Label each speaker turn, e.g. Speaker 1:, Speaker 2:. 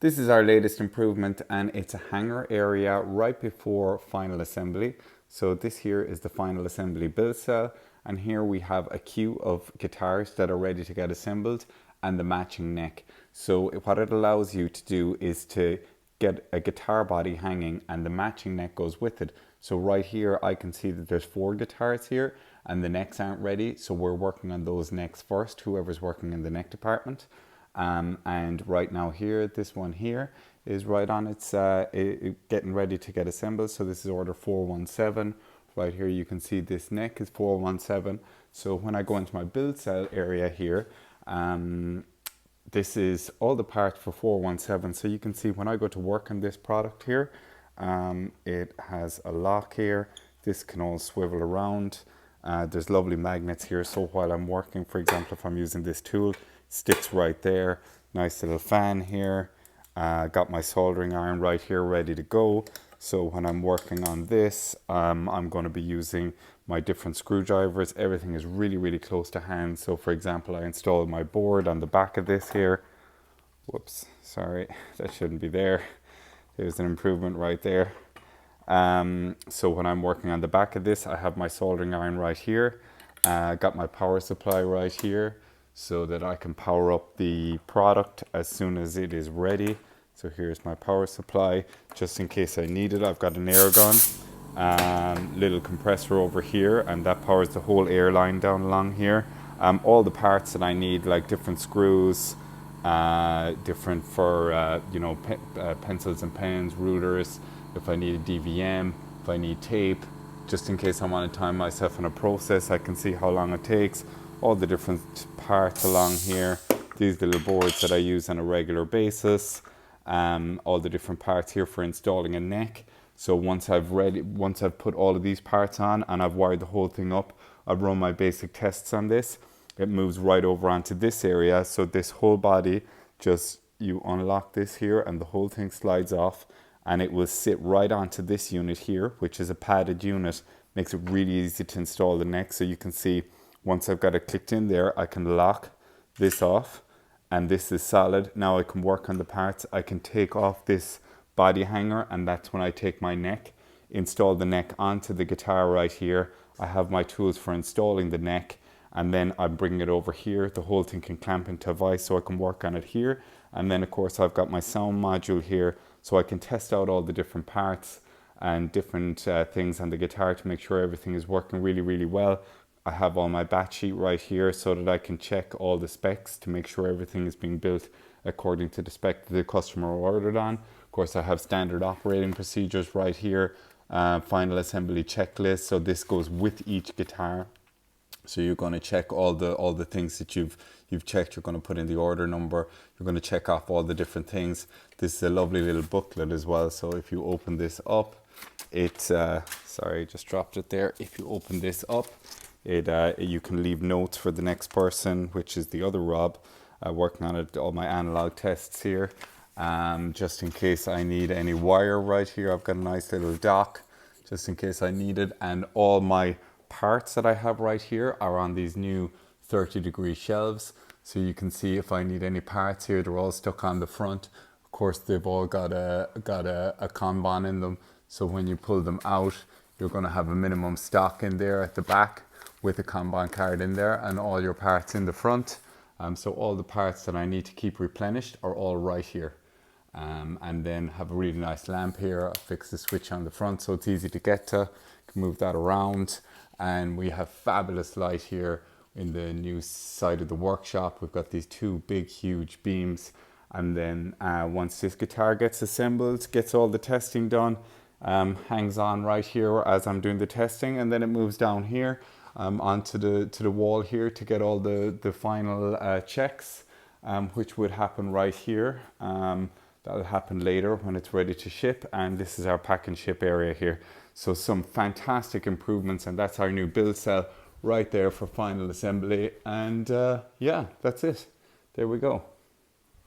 Speaker 1: This is our latest improvement, and it's a hanger area right before final assembly. So this here is the final assembly build cell, and here we have a queue of guitars that are ready to get assembled and the matching neck. So what it allows you to do is to get a guitar body hanging and the matching neck goes with it. So right here I can see that there's 4 guitars here and the necks aren't ready, so we're working on those necks first, whoever's working in the neck department. And right now here, this one here is right on its getting ready to get assembled. So this is order 417. Right here you can see this neck is 417. So when I go into my build cell area here, this is all the parts for 417. So you can see when I go to work on this product here, it has a lock here. This can all swivel around. There's lovely magnets here, so while I'm working, for example, if I'm using this tool, sticks right there. Nice little fan here. Got my soldering iron right here ready to go. So when I'm working on this, I'm going to be using my different screwdrivers. Everything is really close to hand. So for example, I installed my board on the back of this here. Whoops, sorry, that shouldn't be there. There's an improvement right there. So when I'm working on the back of this, I have my soldering iron right here. Got my power supply right here so that I can power up the product as soon as it is ready. So here's my power supply, just in case I need it. I've got an air gun, little compressor over here, and that powers the whole air line down along here. All the parts that I need, like different screws, different for pencils and pens, rulers, if I need a DVM, if I need tape, just in case I want to time myself in a process, I can see how long it takes. All the different parts along here, these little boards that I use on a regular basis, all the different parts here for installing a neck. So once I've put all of these parts on and I've wired the whole thing up, I've run my basic tests on this. It moves right over onto this area. So this whole body, just you unlock this here and the whole thing slides off, and it will sit right onto this unit here, which is a padded unit. Makes it really easy to install the neck. So you can see once I've got it clicked in there, I can lock this off, and this is solid. Now I can work on the parts. I can take off this body hanger, and that's when I take my neck, install the neck onto the guitar right here. I have my tools for installing the neck, and then I bring it over here. The whole thing can clamp into a vise, so I can work on it here. And then of course I've got my sound module here, so I can test out all the different parts and different things on the guitar to make sure everything is working really well. I have all my batch sheet right here so that I can check all the specs to make sure everything is being built according to the spec that the customer ordered on. Of course, I have standard operating procedures right here, final assembly checklist. So this goes with each guitar. So you're going to check all the things that you've checked. You're going to put in the order number. You're going to check off all the different things. This is a lovely little booklet as well. So if you open this up, sorry, just dropped it there. If you open this up, you can leave notes for the next person, which is the other Rob, working on it, all my analog tests here. Just in case I need any wire right here, I've got a nice little dock, just in case I need it. And all my parts that I have right here are on these new 30-degree shelves. So you can see if I need any parts here, they're all stuck on the front. Of course, they've all got a Kanban in them. So when you pull them out, you're going to have a minimum stock in there at the back with a Kanban card in there, and all your parts in the front. So all the parts that I need to keep replenished are all right here. And then have a really nice lamp here. I fix the switch on the front so it's easy to get to. Can move that around. And we have fabulous light here in the new side of the workshop. We've got these 2 big huge beams, and then once this guitar gets assembled, gets all the testing done, hangs on right here as I'm doing the testing, and then it moves down here onto the wall here to get all the final checks, which would happen right here. That'll happen later when it's ready to ship, and this is our pack and ship area here. So some fantastic improvements, and that's our new build cell right there for final assembly. And yeah, that's it. There we go.